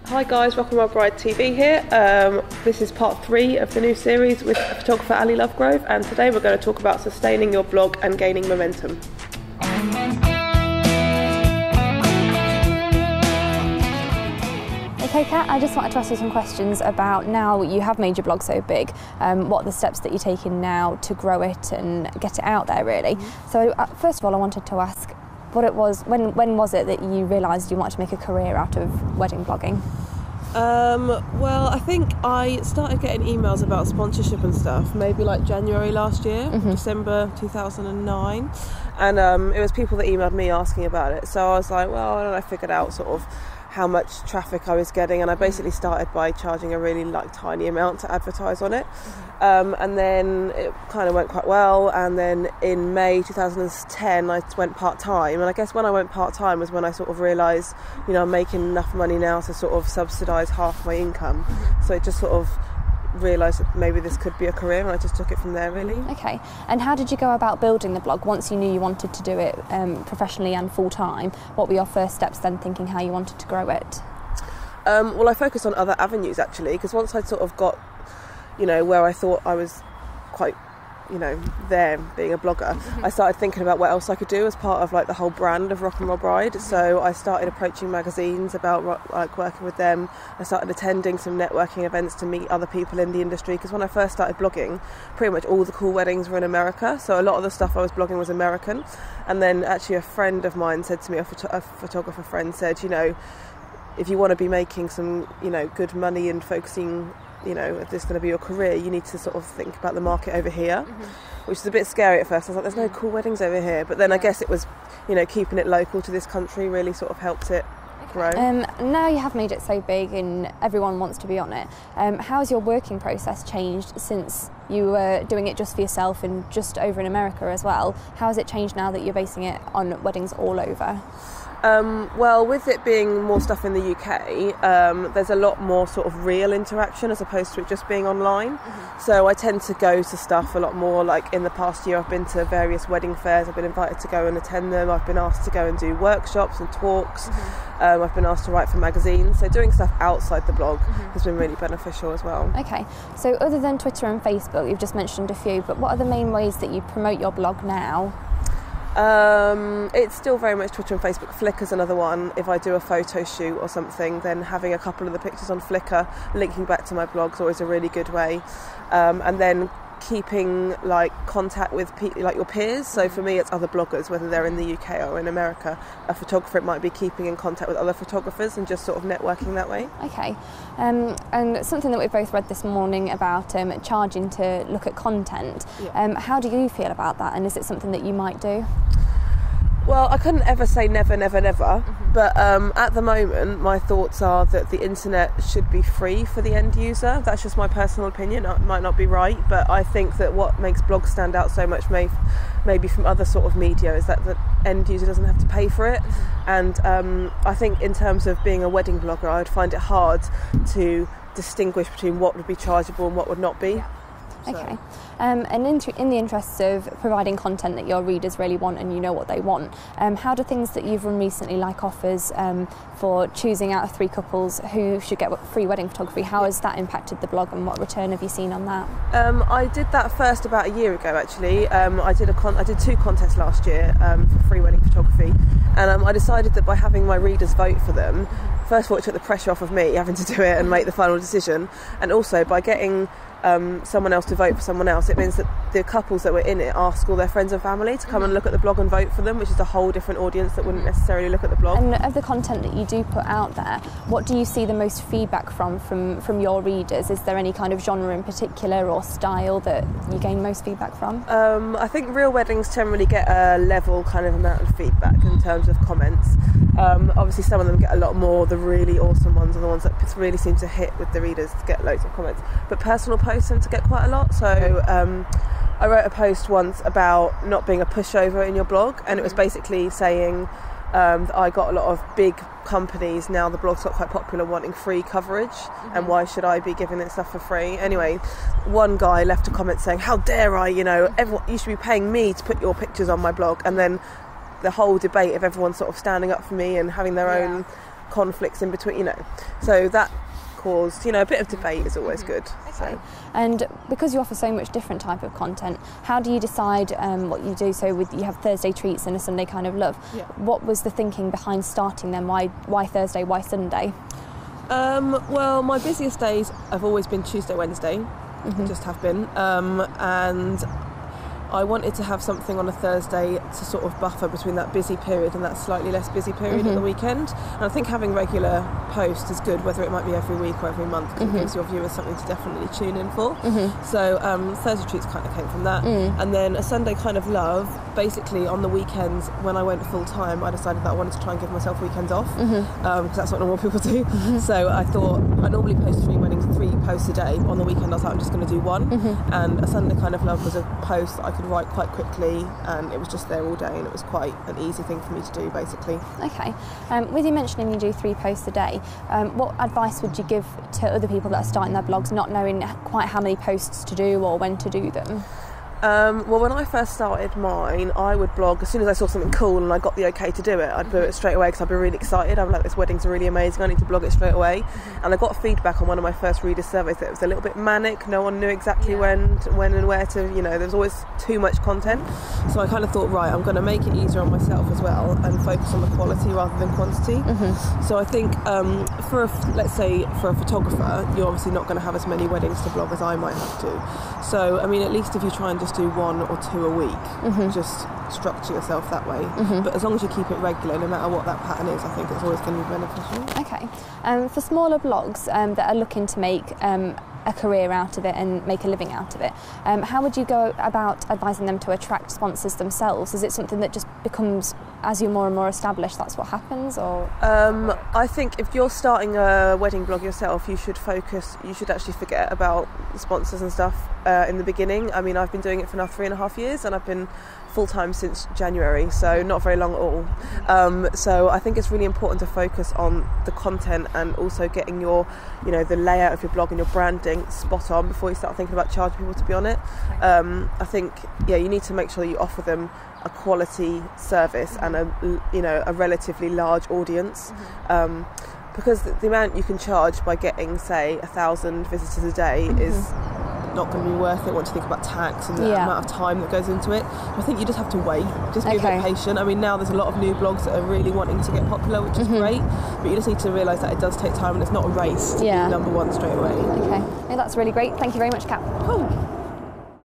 Hi guys, Rock and Roll Bride TV here. This is part 3 of the new series with photographer Ali Lovegrove, and today we're going to talk about sustaining your blog and gaining momentum. Okay Kat, I just wanted to ask you some questions about now you have made your blog so big, what are the steps that you're taking now to grow it and get it out there really. So first of all I wanted to ask what it was, when was it that you realised you wanted to make a career out of wedding blogging? Well, I think I started getting emails about sponsorship and stuff maybe like January last year, December 2009, and it was people that emailed me asking about it, so I was like, well, I don't know, I figured out sort of how much traffic I was getting, and I basically started by charging a really tiny amount to advertise on it, and then it kind of went quite well, and then in May 2010 I went part-time, and I guess when I went part-time was when I sort of realised, you know, I'm making enough money now to sort of subsidise half my income, so it just sort of realised that maybe this could be a career, and I just took it from there really. Okay, and how did you go about building the blog once you knew you wanted to do it professionally and full-time? What were your first steps then, thinking how you wanted to grow it? Well, I focused on other avenues actually, because once I'd sort of got, you know, where I thought I was quite, you know, there being a blogger, I started thinking about what else I could do as part of like the whole brand of Rock and Roll Bride. So I started approaching magazines about like working with them. I started attending some networking events to meet other people in the industry, because when I first started blogging, pretty much all the cool weddings were in America, so a lot of the stuff I was blogging was American. And then actually a friend of mine said to me, a photographer friend said, you know, if you want to be making some, you know, good money and focusing, you know, if this is going to be your career, you need to sort of think about the market over here, which is a bit scary at first. I was like, there's no cool weddings over here, but then I guess it was, you know, keeping it local to this country really sort of helped it grow. Now you have made it so big and everyone wants to be on it, how's your working process changed since you were doing it just for yourself and just over in America as well? How has it changed now that you're basing it on weddings all over? Well, with it being more stuff in the UK, there's a lot more sort of real interaction as opposed to it just being online. So I tend to go to stuff a lot more. Like in the past year I've been to various wedding fairs, I've been invited to go and attend them, I've been asked to go and do workshops and talks, I've been asked to write for magazines, so doing stuff outside the blog has been really beneficial as well. Okay, so other than Twitter and Facebook, you've just mentioned a few, but what are the main ways that you promote your blog now? It's still very much Twitter and Facebook. Flickr's another one. If I do a photo shoot or something, then having a couple of the pictures on Flickr linking back to my blog is always a really good way, and then keeping like contact with like your peers. So for me it's other bloggers, whether they're in the UK or in America. A photographer, it might be keeping in contact with other photographers and just sort of networking that way. Okay, and something that we've both read this morning about charging to look at content, how do you feel about that, and is it something that you might do? Well, I couldn't ever say never, never, never, but at the moment my thoughts are that the internet should be free for the end user. That's just my personal opinion. It might not be right, but I think that what makes blogs stand out so much maybe from other sort of media is that the end user doesn't have to pay for it. And I think in terms of being a wedding blogger, I would find it hard to distinguish between what would be chargeable and what would not be. Okay, and in the interests of providing content that your readers really want and you know what they want, how do things that you've run recently, like offers for choosing out of 3 couples who should get free wedding photography, how has that impacted the blog and what return have you seen on that? I did that first about a year ago actually. I did 2 contests last year for free wedding photography, and I decided that by having my readers vote for them, first of all it took the pressure off of me having to do it and make the final decision, and also by getting someone else to vote for someone else, it means that the couples that were in it ask all their friends and family to come and look at the blog and vote for them, which is a whole different audience that wouldn't necessarily look at the blog. And of the content that you do put out there, what do you see the most feedback from your readers? Is there any kind of genre in particular or style that you gain most feedback from? I think real weddings generally get a level kind of amount of feedback in terms of comments. Obviously some of them get a lot more. The really awesome ones are the ones that really seem to hit with the readers to get loads of comments, but personal posts tend to get quite a lot. So I wrote a post once about not being a pushover in your blog, and it was basically saying that I got a lot of big companies, now the blog's got quite popular, wanting free coverage, and why should I be giving this stuff for free? Anyway, one guy left a comment saying, how dare I, you know, everyone, you should be paying me to put your pictures on my blog. And then the whole debate of everyone sort of standing up for me and having their own conflicts in between, you know. So that caused, you know, a bit of debate is always good. Okay. So. And because you offer so much different type of content, how do you decide what you do? So you have Thursday treats and a Sunday kind of love. Yeah. What was the thinking behind starting them? Why Thursday? Why Sunday? Well, my busiest days have always been Tuesday, Wednesday, just have been, and I wanted to have something on a Thursday to sort of buffer between that busy period and that slightly less busy period at the weekend. And I think having regular posts is good, whether it might be every week or every month, because it gives your viewers something to definitely tune in for. So Thursday treats kind of came from that. And then a Sunday kind of love, basically on the weekends when I went full time, I decided that I wanted to try and give myself weekends off, because that's what normal people do. So I thought, I normally post 3 posts a day. On the weekend I was like, I'm just going to do one. And a Sunday kind of love was a post that I could write quite quickly, and it was just there all day, and it was quite an easy thing for me to do, basically. Okay. With you mentioning you do 3 posts a day, what advice would you give to other people that are starting their blogs not knowing quite how many posts to do or when to do them? Well, when I first started mine, I would blog as soon as I saw something cool and I got the okay to do it. I'd do it straight away because I'd be really excited. I'm like, this wedding's really amazing, I need to blog it straight away. And I got feedback on one of my first reader surveys that it was a little bit manic. No one knew exactly when and where to, you know, there was always too much content. So I kind of thought, right, I'm going to make it easier on myself as well and focus on the quality rather than quantity. So I think let's say for a photographer, you're obviously not going to have as many weddings to blog as I might have to. So I mean, at least if you try and just do 1 or 2 a week, just structure yourself that way. But as long as you keep it regular, no matter what that pattern is, I think it's always going to be beneficial. Okay. For smaller blogs that are looking to make a career out of it and make a living out of it, how would you go about advising them to attract sponsors themselves? Is it something that just becomes, as you're more and more established, that's what happens? Or I think if you're starting a wedding blog yourself, you should actually forget about the sponsors and stuff in the beginning. I mean, I've been doing it for now 3.5 years, and I've been full-time since January, so not very long at all. So I think it's really important to focus on the content and also getting your, you know, the layout of your blog and your branding spot on before you start thinking about charging people to be on it. I think, you need to make sure that you offer them a quality service and a relatively large audience. Because the amount you can charge by getting, say, 1,000 visitors a day is not going to be worth it once you think about tax and the amount of time that goes into it. I think you just have to wait, just be a bit patient. I mean, now there's a lot of new blogs that are really wanting to get popular, which is great, but you just need to realise that it does take time and it's not a race to be number 1 straight away. Okay, that's really great. Thank you very much, Kat. Cool.